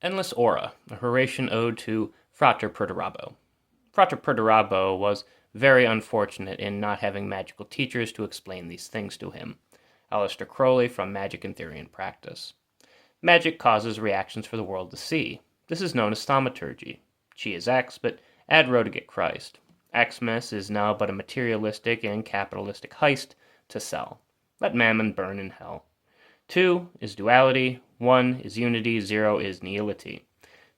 Endless Aura, a Horatian ode to Frater Perdurabo. Frater Perdurabo was very unfortunate in not having magical teachers to explain these things to him. Aleister Crowley from Magick and Theory and Practice. Magic causes reactions for the world to see. This is known as thaumaturgy. Chi is X, but add rho to get Christ. Xmas is now but a materialistic and capitalistic heist to sell. Let mammon burn in hell. 2 is duality, 1 is unity, 0 is nihility.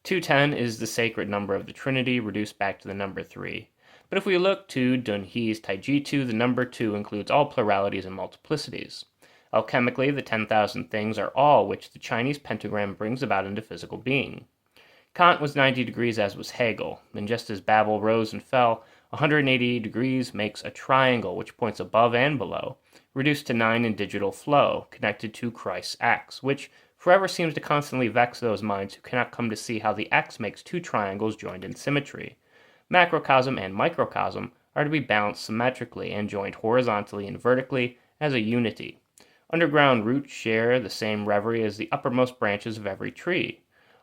210 is the sacred number of the Trinity, reduced back to the number 3. But if we look to Dunhi's Taijitu, the number 2 includes all pluralities and multiplicities. Alchemically, the 10,000 things are all which the Chinese pentagram brings about into physical being. Kant was 90 degrees, as was Hegel, and just as Babel rose and fell, 180 degrees makes a triangle which points above and below, reduced to 9 in digital flow, connected to Christ's X, which forever seems to constantly vex those minds who cannot come to see how the X makes two triangles joined in symmetry. Macrocosm and microcosm are to be balanced symmetrically and joined horizontally and vertically as a unity. Underground roots share the same reverie as the uppermost branches of every tree.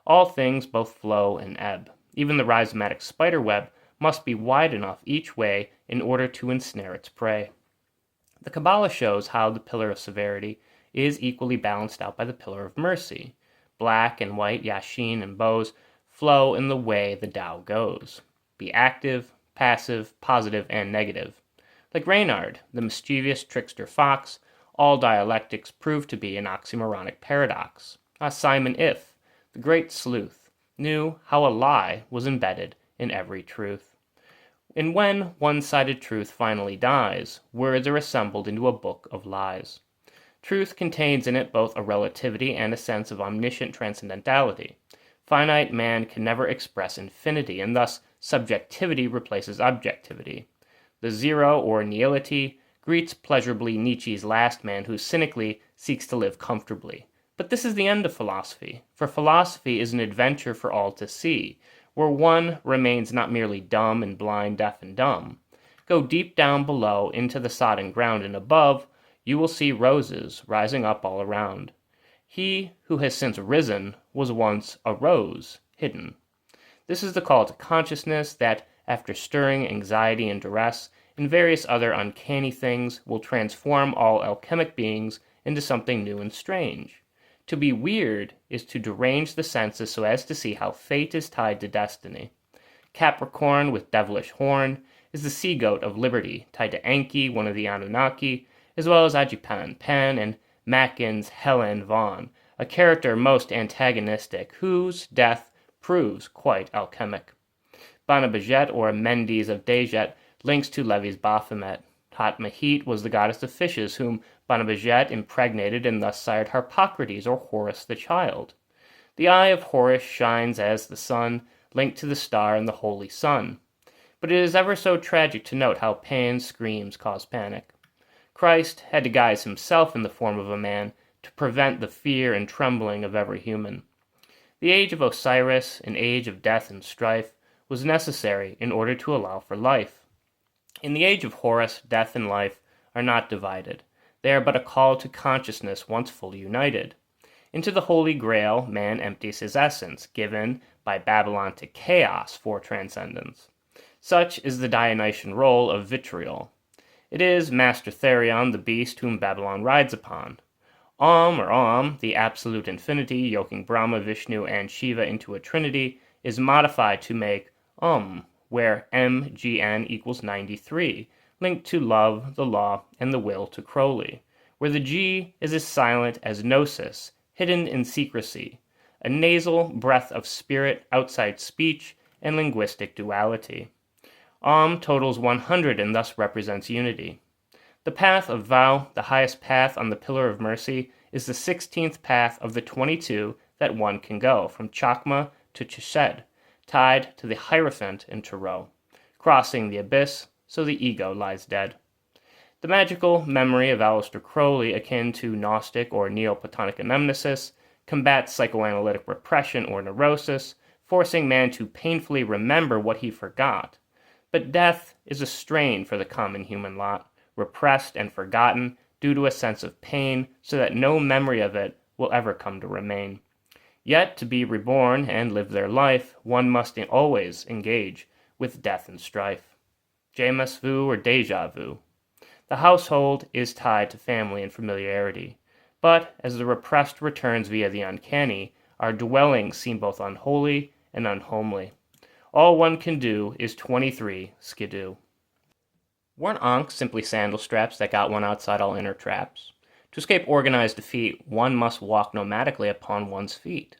All things both flow and ebb. Even the rhizomatic spider web must be wide enough each way in order to ensnare its prey. The Kabbalah shows how the pillar of severity is equally balanced out by the pillar of mercy. Black and white yashin and bows flow in the way the Tao goes. Be active, passive, positive, and negative. Like Reynard, the mischievous trickster fox, all dialectics prove to be an oxymoronic paradox. Simon If, the great sleuth, knew how a lie was embedded in every truth. And when one-sided truth finally dies, words are assembled into a book of lies. Truth contains in it both a relativity and a sense of omniscient transcendentality. Finite man can never express infinity, and thus subjectivity replaces objectivity. The zero, or nihility, greets pleasurably Nietzsche's last man who cynically seeks to live comfortably. But this is the end of philosophy, for philosophy is an adventure for all to see, where one remains not merely dumb and blind, deaf and dumb. Go deep down below into the sodden ground, and above you will see roses rising up all around. He who has since risen was once a rose hidden. This is the call to consciousness that, after stirring anxiety and duress, and various other uncanny things, will transform all alchemic beings into something new and strange. To be weird is to derange the senses so as to see how fate is tied to destiny. Capricorn with devilish horn is the sea-goat of liberty, tied to Enki, one of the Anunnaki, as well as Ajipan Pan and Mackin's Helen Vaughn, a character most antagonistic, whose death proves quite alchemic. Banabajet, or Mendes of Dejet, links to Levi's Baphomet. Hatmahit was the goddess of fishes, whom Banabajet impregnated and thus sired Harpocrates, or Horus the child. The eye of Horus shines as the sun, linked to the star and the holy sun. But it is ever so tragic to note how Pan's screams cause panic. Christ had to guise himself in the form of a man to prevent the fear and trembling of every human. The age of Osiris, an age of death and strife, was necessary in order to allow for life. In the age of Horus, death and life are not divided. They are but a call to consciousness once fully united. Into the Holy Grail, man empties his essence, given by Babylon to chaos for transcendence. Such is the Dionysian role of vitriol. It is Master Therion, the beast whom Babylon rides upon. Om, the absolute infinity, yoking Brahma, Vishnu, and Shiva into a trinity, is modified to make where MGN equals 93, linked to love, the law, and the will to Crowley, where the G is as silent as gnosis, hidden in secrecy, a nasal breath of spirit outside speech and linguistic duality. Totals 100 and thus represents unity. The path of vow, the highest path on the pillar of mercy, is the 16th path of the 22 that one can go, from Chakma to Chesed, tied to the Hierophant in Tarot, crossing the abyss so the ego lies dead. The magical memory of Aleister Crowley, akin to Gnostic or Neoplatonic anamnesis, combats psychoanalytic repression or neurosis, forcing man to painfully remember what he forgot. But death is a strain for the common human lot, repressed and forgotten due to a sense of pain, so that no memory of it will ever come to remain. Yet, to be reborn and live their life, one must always engage with death and strife. Jamus vu or deja vu. The household is tied to family and familiarity, but as the repressed returns via the uncanny, our dwellings seem both unholy and unhomely. All one can do is 23 skidoo. Weren't ankhs simply sandal straps that got one outside all inner traps? To escape organized defeat, one must walk nomadically upon one's feet.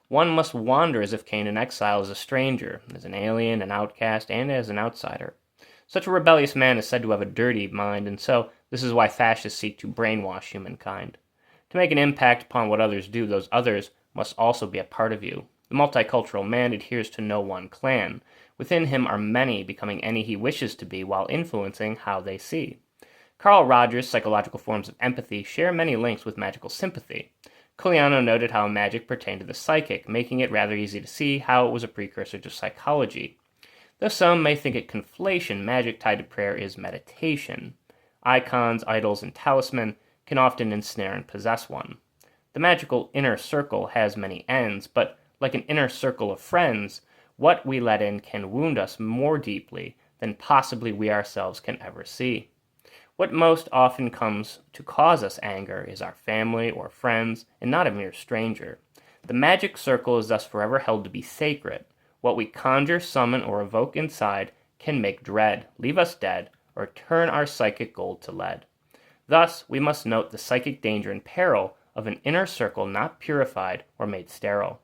One must wander as if Cain in exile as a stranger, as an alien, an outcast, and as an outsider. Such a rebellious man is said to have a dirty mind, and so this is why fascists seek to brainwash humankind. To make an impact upon what others do, those others must also be a part of you. The multicultural man adheres to no one clan. Within him are many, becoming any he wishes to be while influencing how they see. Carl Rogers' psychological forms of empathy share many links with magical sympathy. Culiano noted how magic pertained to the psychic, making it rather easy to see how it was a precursor to psychology. Though some may think it conflation, magic tied to prayer is meditation. Icons, idols, and talisman can often ensnare and possess one. The magical inner circle has many ends, but like an inner circle of friends, what we let in can wound us more deeply than possibly we ourselves can ever see. What most often comes to cause us anger is our family or friends, and not a mere stranger. The magic circle is thus forever held to be sacred. What we conjure, summon, or evoke inside can make dread, leave us dead, or turn our psychic gold to lead. Thus, we must note the psychic danger and peril of an inner circle not purified or made sterile.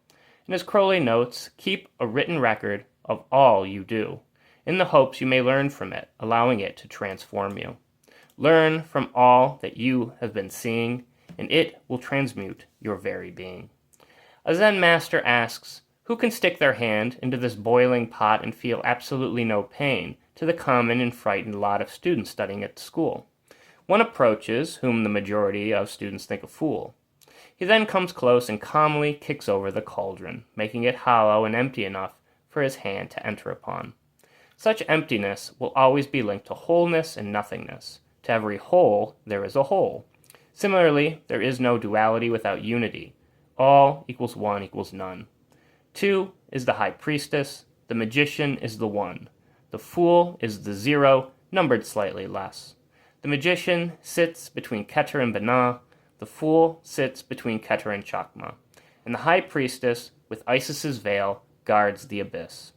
And as Crowley notes, keep a written record of all you do, in the hopes you may learn from it, allowing it to transform you. Learn from all that you have been seeing, and it will transmute your very being. A Zen master asks, who can stick their hand into this boiling pot and feel absolutely no pain, to the common and frightened lot of students studying at school? One approaches, whom the majority of students think a fool. He then comes close and calmly kicks over the cauldron, making it hollow and empty enough for his hand to enter upon. Such emptiness will always be linked to wholeness and nothingness. To every whole, there is a whole. Similarly, there is no duality without unity. All equals one equals none. Two is the high priestess, the magician is the one. The fool is the zero, numbered slightly less. The magician sits between Keter and Binah, the fool sits between Keter and Chakma, and the high priestess, with Isis's veil, guards the abyss.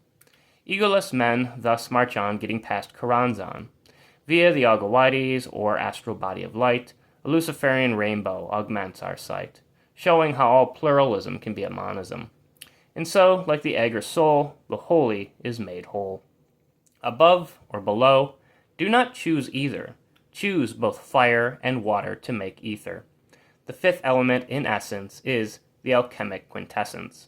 Egoless men thus march on, getting past Karanzan. Via the Algawides, or astral body of light, a Luciferian rainbow augments our sight, showing how all pluralism can be a monism. And so, like the egg or soul, the holy is made whole. Above or below, do not choose either. Choose both fire and water to make ether. The fifth element, in essence, is the alchemic quintessence.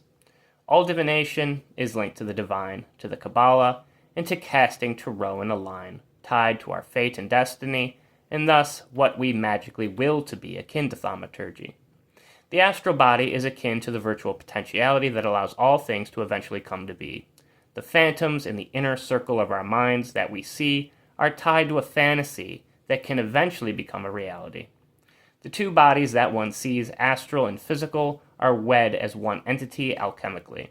All divination is linked to the divine, to the Kabbalah, and to casting tarot in a line, tied to our fate and destiny, and thus what we magically will to be, akin to thaumaturgy. The astral body is akin to the virtual potentiality that allows all things to eventually come to be. The phantoms in the inner circle of our minds that we see are tied to a fantasy that can eventually become a reality. The two bodies that one sees, astral and physical, are wed as one entity alchemically.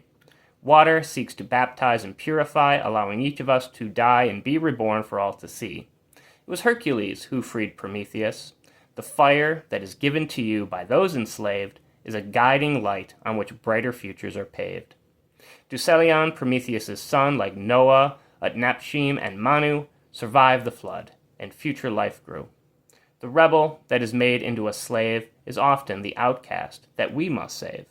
Water seeks to baptize and purify, allowing each of us to die and be reborn for all to see. It was Hercules who freed Prometheus. The fire that is given to you by those enslaved is a guiding light on which brighter futures are paved. Deucalion, Prometheus' son, like Noah, Utnapishtim, and Manu, survived the flood, and future life grew. The rebel that is made into a slave is often the outcast that we must save.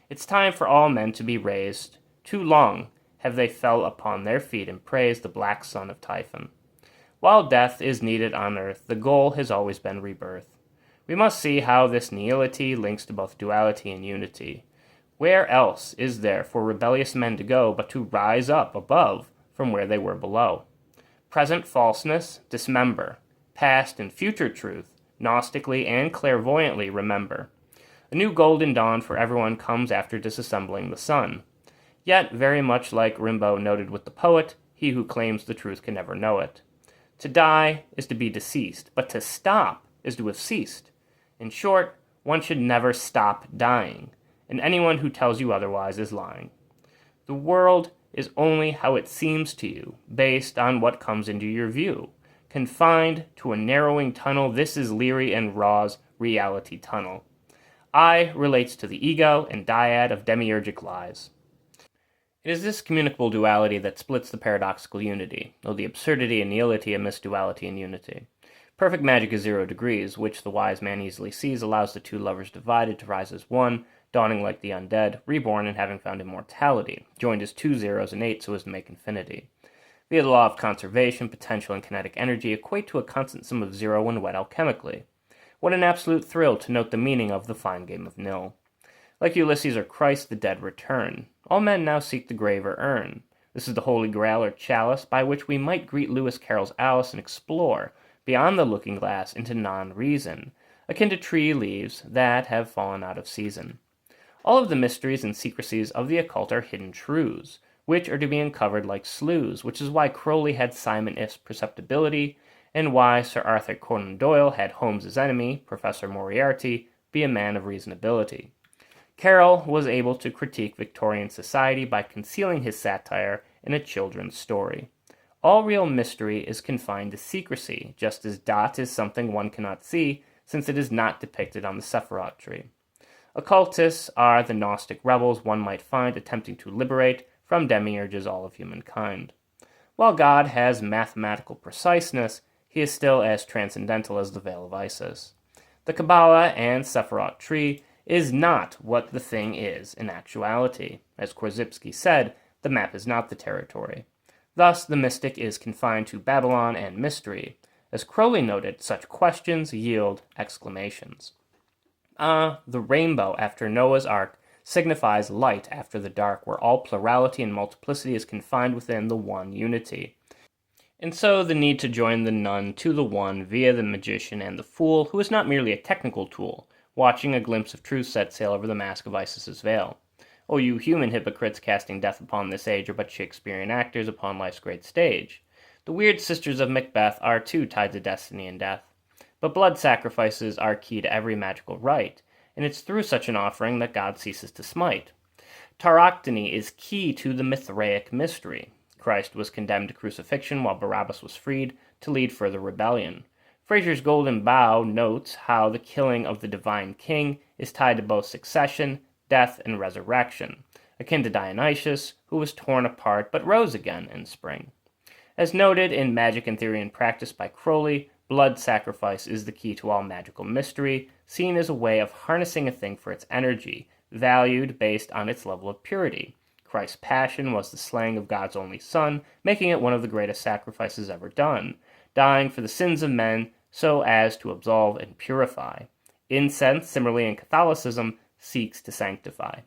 It's time for all men to be raised. Too long have they fell upon their feet and praised the black son of Typhon. While death is needed on earth, the goal has always been rebirth. We must see how this nihility links to both duality and unity. Where else is there for rebellious men to go but to rise up above from where they were below? Present falseness, dismember. Past and future truth, gnostically and clairvoyantly remember. A new golden dawn for everyone comes after disassembling the sun. Yet, very much like Rimbaud noted with the poet, he who claims the truth can never know it. To die is to be deceased, but to stop is to have ceased. In short, one should never stop dying, and anyone who tells you otherwise is lying. The world is only how it seems to you, based on what comes into your view. Confined to a narrowing tunnel, this is Leary and Raw's reality tunnel. I relates to the ego and dyad of demiurgic lies. It is this communicable duality that splits the paradoxical unity, though the absurdity and nihility amidst duality and unity. Perfect magic is 0 degrees, which the wise man easily sees allows the two lovers divided to rise as one, dawning like the undead, reborn and having found immortality, joined as 2 zeros and 8 so as to make infinity. Via the law of conservation, potential and kinetic energy equate to a constant sum of 0 when wed alchemically. What an absolute thrill to note the meaning of the fine game of nil. Like Ulysses or Christ, the dead return. All men now seek the grave or urn. This is the holy grail or chalice by which we might greet Lewis Carroll's Alice and explore, beyond the looking glass, into non-reason, akin to tree leaves that have fallen out of season. All of the mysteries and secrecies of the occult are hidden truths, which are to be uncovered like sloughs, which is why Crowley had Simon If's perceptibility, and why Sir Arthur Conan Doyle had Holmes's enemy, Professor Moriarty, be a man of reasonability. Carroll was able to critique Victorian society by concealing his satire in a children's story. All real mystery is confined to secrecy, just as Dot is something one cannot see, since it is not depicted on the Sephiroth tree. Occultists are the Gnostic rebels one might find attempting to liberate from demiurges all of humankind. While God has mathematical preciseness, he is still as transcendental as the veil of Isis. The Kabbalah and Sephiroth tree is not what the thing is in actuality. As Korzybski said, the map is not the territory. Thus, the mystic is confined to Babylon and mystery. As Crowley noted, such questions yield exclamations. The rainbow after Noah's Ark signifies light after the dark, where all plurality and multiplicity is confined within the one unity. And so the need to join the none to the one via the magician and the fool, who is not merely a technical tool, watching a glimpse of truth set sail over the mask of Isis's veil. O you human hypocrites casting death upon this age are but Shakespearean actors upon life's great stage. The weird sisters of Macbeth are too tied to destiny and death. But blood sacrifices are key to every magical rite, and it's through such an offering that God ceases to smite. Tauroctony is key to the Mithraic mystery. Christ was condemned to crucifixion while Barabbas was freed to lead further rebellion. Fraser's Golden Bough notes how the killing of the divine king is tied to both succession, death, and resurrection, akin to Dionysius, who was torn apart but rose again in spring. As noted in Magic in Theory and Practice by Crowley, blood sacrifice is the key to all magical mystery, seen as a way of harnessing a thing for its energy, valued based on its level of purity. Christ's passion was the slaying of God's only Son, making it one of the greatest sacrifices ever done, dying for the sins of men so as to absolve and purify. Incense, similarly in Catholicism, seeks to sanctify.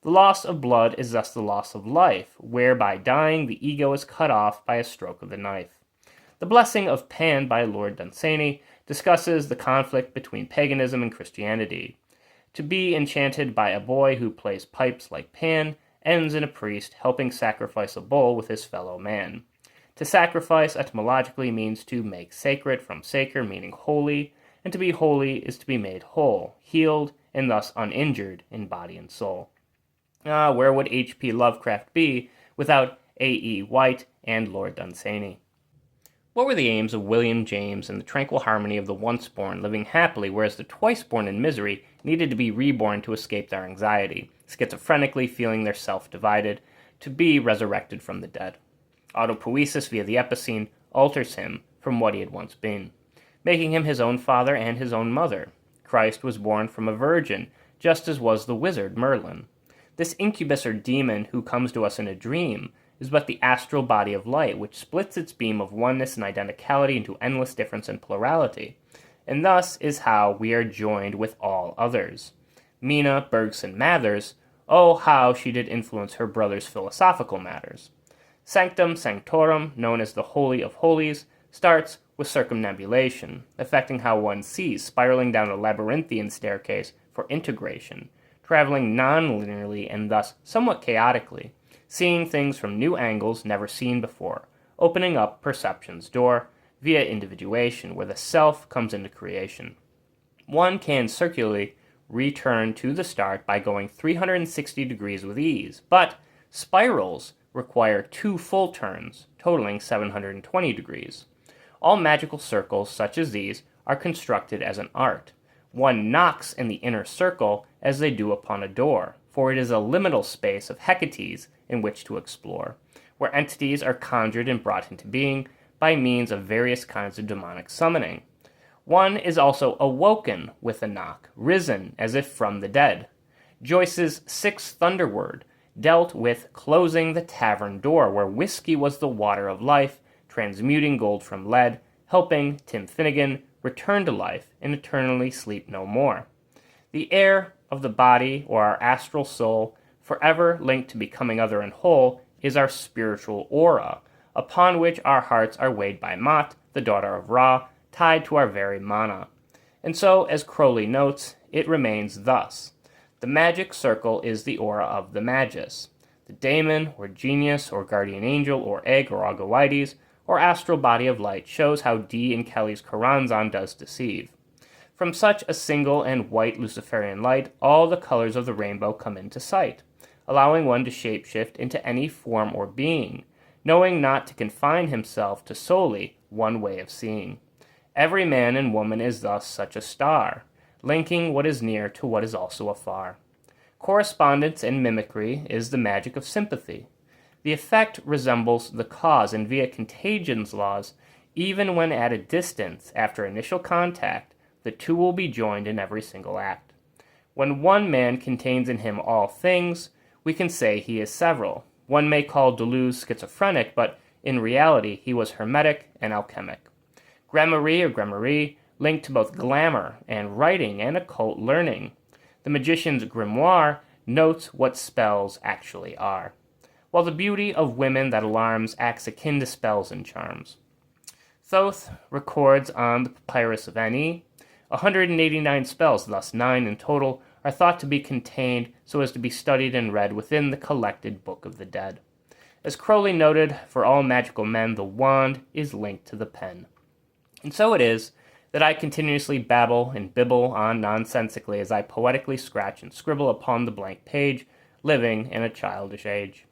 The loss of blood is thus the loss of life, whereby dying the ego is cut off by a stroke of the knife. The Blessing of Pan by Lord Dunsany discusses the conflict between paganism and Christianity. To be enchanted by a boy who plays pipes like Pan ends in a priest helping sacrifice a bull with his fellow man. To sacrifice etymologically means to make sacred from saker, meaning holy, and to be holy is to be made whole, healed, and thus uninjured in body and soul. Where would H.P. Lovecraft be without A.E. White and Lord Dunsany? What were the aims of William James and the tranquil harmony of the once-born living happily, whereas the twice-born in misery needed to be reborn to escape their anxiety, schizophrenically feeling their self divided, to be resurrected from the dead? Autopoiesis via the epicene alters him from what he had once been, making him his own father and his own mother. Christ was born from a virgin, just as was the wizard Merlin. This incubus or demon who comes to us in a dream is but the astral body of light, which splits its beam of oneness and identicality into endless difference and plurality, and thus is how we are joined with all others. Mina Bergson Mathers, oh how she did influence her brother's philosophical matters. Sanctum Sanctorum, known as the Holy of Holies, starts with circumambulation, affecting how one sees, spiraling down a labyrinthian staircase for integration, traveling non-linearly and thus somewhat chaotically, seeing things from new angles never seen before, opening up perception's door via individuation, where the self comes into creation. One can circularly return to the start by going 360 degrees with ease, but spirals require 2 full turns, totaling 720 degrees. All magical circles such as these are constructed as an art. One knocks in the inner circle as they do upon a door, for it is a liminal space of Hecates in which to explore, where entities are conjured and brought into being by means of various kinds of demonic summoning. One is also awoken with a knock, risen as if from the dead. Joyce's Sixth Thunderword dealt with closing the tavern door where whiskey was the water of life, transmuting gold from lead, helping Tim Finnegan return to life and eternally sleep no more. The air of the body, or our astral soul, forever linked to becoming other and whole, is our spiritual aura, upon which our hearts are weighed by Mot, the daughter of Ra, tied to our very mana. And so, as Crowley notes, it remains thus. The magic circle is the aura of the magus. The daemon, or genius, or guardian angel, or egg, or Ogawites, or astral body of light shows how Dee and Kelly's Choronzon does deceive. From such a single and white Luciferian light, all the colors of the rainbow come into sight, allowing one to shapeshift into any form or being, knowing not to confine himself to solely one way of seeing. Every man and woman is thus such a star, linking what is near to what is also afar. Correspondence and mimicry is the magic of sympathy. The effect resembles the cause, and via contagion's laws, even when at a distance after initial contact, the two will be joined in every single act. When one man contains in him all things, we can say he is several. One may call Deleuze schizophrenic, but in reality he was hermetic and alchemic. Gramarye or Gramarye linked to both glamour and writing and occult learning. The magician's grimoire notes what spells actually are, while the beauty of women that alarms acts akin to spells and charms. Thoth records on the Papyrus of Ne, 189 spells, thus 9 in total, are thought to be contained so as to be studied and read within the collected Book of the Dead. As Crowley noted, for all magical men, the wand is linked to the pen. And so it is that I continuously babble and bibble on nonsensically as I poetically scratch and scribble upon the blank page, living in a childish age.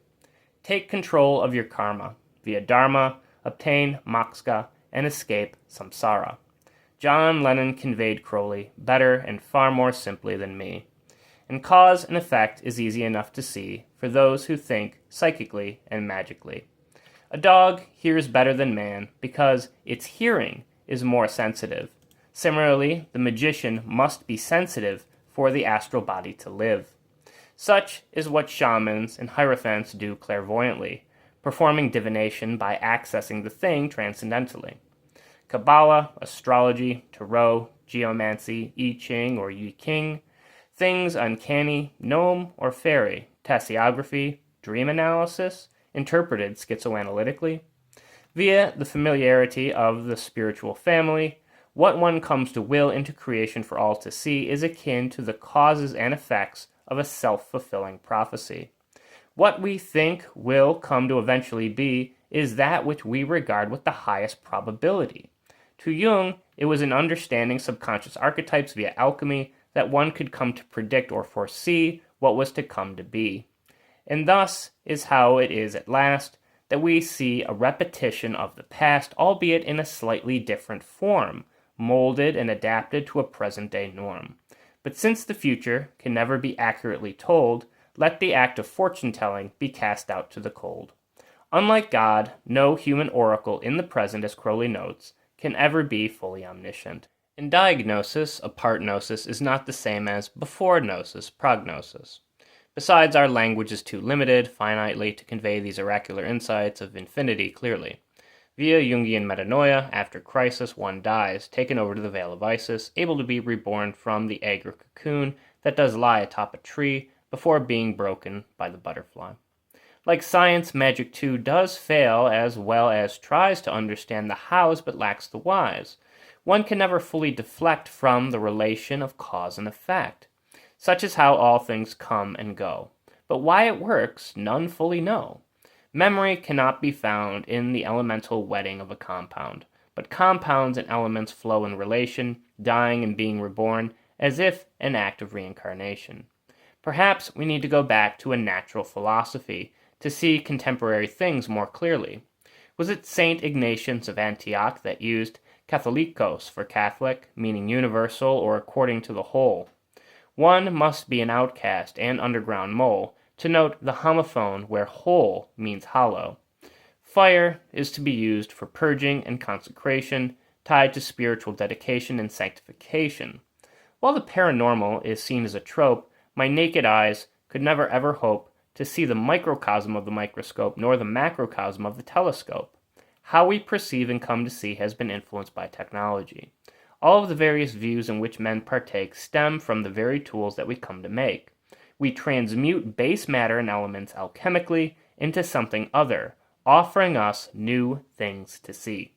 Take control of your karma. Via dharma, obtain moksha, and escape samsara. John Lennon conveyed Crowley better and far more simply than me. And cause and effect is easy enough to see for those who think psychically and magically. A dog hears better than man because its hearing is more sensitive. Similarly, the magician must be sensitive for the astral body to live. Such is what shamans and hierophants do clairvoyantly, performing divination by accessing the thing transcendentally. Kabbalah, astrology, tarot, geomancy, I Ching or Yi King, things uncanny, gnome or fairy, tasseography, dream analysis, interpreted schizoanalytically. Via the familiarity of the spiritual family, what one comes to will into creation for all to see is akin to the causes and effects of a self-fulfilling prophecy. What we think will come to eventually be is that which we regard with the highest probability. To Jung, it was in understanding subconscious archetypes via alchemy that one could come to predict or foresee what was to come to be. And thus is how it is at last that we see a repetition of the past, albeit in a slightly different form, molded and adapted to a present-day norm. But since the future can never be accurately told, let the act of fortune-telling be cast out to the cold. Unlike God, no human oracle in the present, as Crowley notes, can ever be fully omniscient. In diagnosis, a part gnosis is not the same as before gnosis, prognosis. Besides, our language is too limited, finitely, to convey these oracular insights of infinity clearly. Via Jungian metanoia, after crisis, one dies, taken over to the Vale of Isis, able to be reborn from the egg or cocoon that does lie atop a tree before being broken by the butterfly. Like science, magic too does fail as well as tries to understand the hows but lacks the whys. One can never fully deflect from the relation of cause and effect. Such is how all things come and go. But why it works, none fully know. Memory cannot be found in the elemental wedding of a compound, but compounds and elements flow in relation, dying and being reborn, as if an act of reincarnation. Perhaps we need to go back to a natural philosophy to see contemporary things more clearly. Was it St. Ignatius of Antioch that used Katholikos for Catholic, meaning universal or according to the whole? One must be an outcast and underground mole to note the homophone where whole means hollow. Fire is to be used for purging and consecration, tied to spiritual dedication and sanctification. While the paranormal is seen as a trope, my naked eyes could never ever hope to see the microcosm of the microscope nor the macrocosm of the telescope. How we perceive and come to see has been influenced by technology. All of the various views in which men partake stem from the very tools that we come to make. We transmute base matter and elements alchemically into something other, offering us new things to see.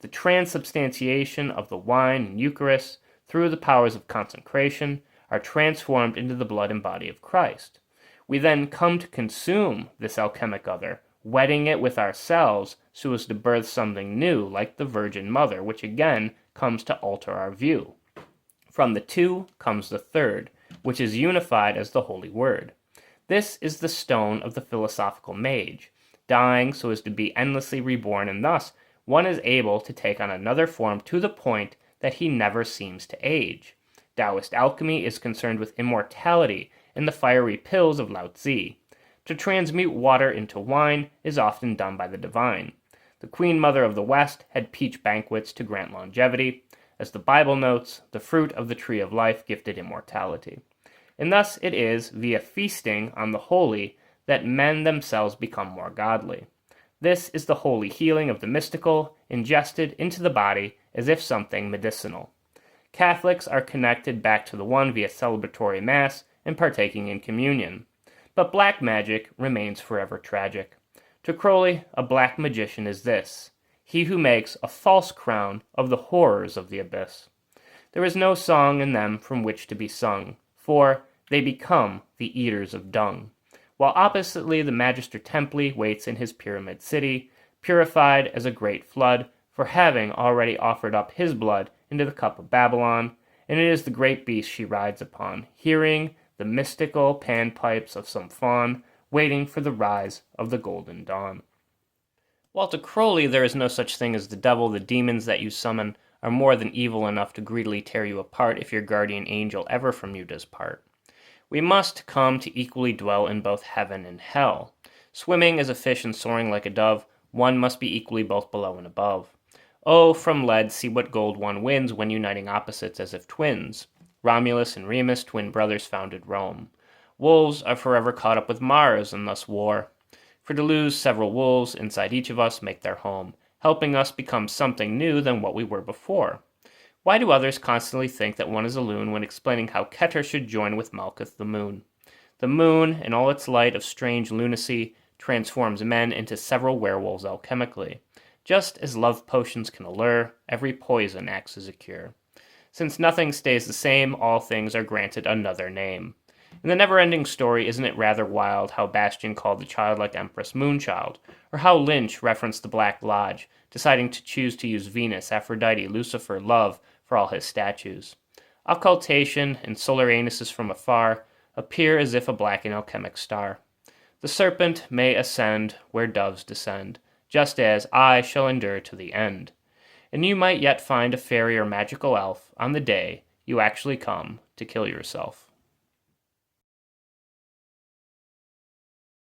The transubstantiation of the wine and Eucharist, through the powers of consecration, are transformed into the blood and body of Christ. We then come to consume this alchemic other, wetting it with ourselves so as to birth something new, like the Virgin Mother, which again comes to alter our view. From the two comes the third, which is unified as the Holy Word. This is the stone of the philosophical mage, dying so as to be endlessly reborn, and thus one is able to take on another form to the point that he never seems to age. Taoist alchemy is concerned with immortality in the fiery pills of Lao Tzu. To transmute water into wine is often done by the divine. The Queen Mother of the West had peach banquets to grant longevity. As the Bible notes, the fruit of the tree of life gifted immortality. And thus it is via feasting on the holy that men themselves become more godly. This is the holy healing of the mystical, ingested into the body as if something medicinal. Catholics are connected back to the one via celebratory Mass and partaking in communion. But black magic remains forever tragic. To Crowley, a black magician is this: he who makes a false crown of the horrors of the abyss. There is no song in them from which to be sung, for they become the eaters of dung. While oppositely the Magister Templi waits in his pyramid city, purified as a great flood, for having already offered up his blood into the cup of Babylon, and it is the great beast she rides upon, hearing the mystical panpipes of some faun, waiting for the rise of the golden dawn. While to Crowley there is no such thing as the devil, the demons that you summon are more than evil enough to greedily tear you apart if your guardian angel ever from you does part. We must come to equally dwell in both heaven and hell. Swimming as a fish and soaring like a dove, one must be equally both below and above. Oh, from lead see what gold one wins when uniting opposites as if twins. Romulus and Remus, twin brothers, founded Rome. Wolves are forever caught up with Mars, and thus war. For to lose several wolves inside each of us make their home, helping us become something new than what we were before. Why do others constantly think that one is a loon when explaining how Keter should join with Malkuth the moon? The moon, in all its light of strange lunacy, transforms men into several werewolves alchemically. Just as love potions can allure, every poison acts as a cure. Since nothing stays the same, all things are granted another name. In the never-ending story, isn't it rather wild how Bastian called the childlike Empress Moonchild, or how Lynch referenced the Black Lodge, deciding to choose to use Venus, Aphrodite, Lucifer, Love for all his statues. Occultation and solar anuses from afar appear as if a black and alchemic star. The serpent may ascend where doves descend, just as I shall endure to the end. And you might yet find a fairy or magical elf on the day you actually come to kill yourself.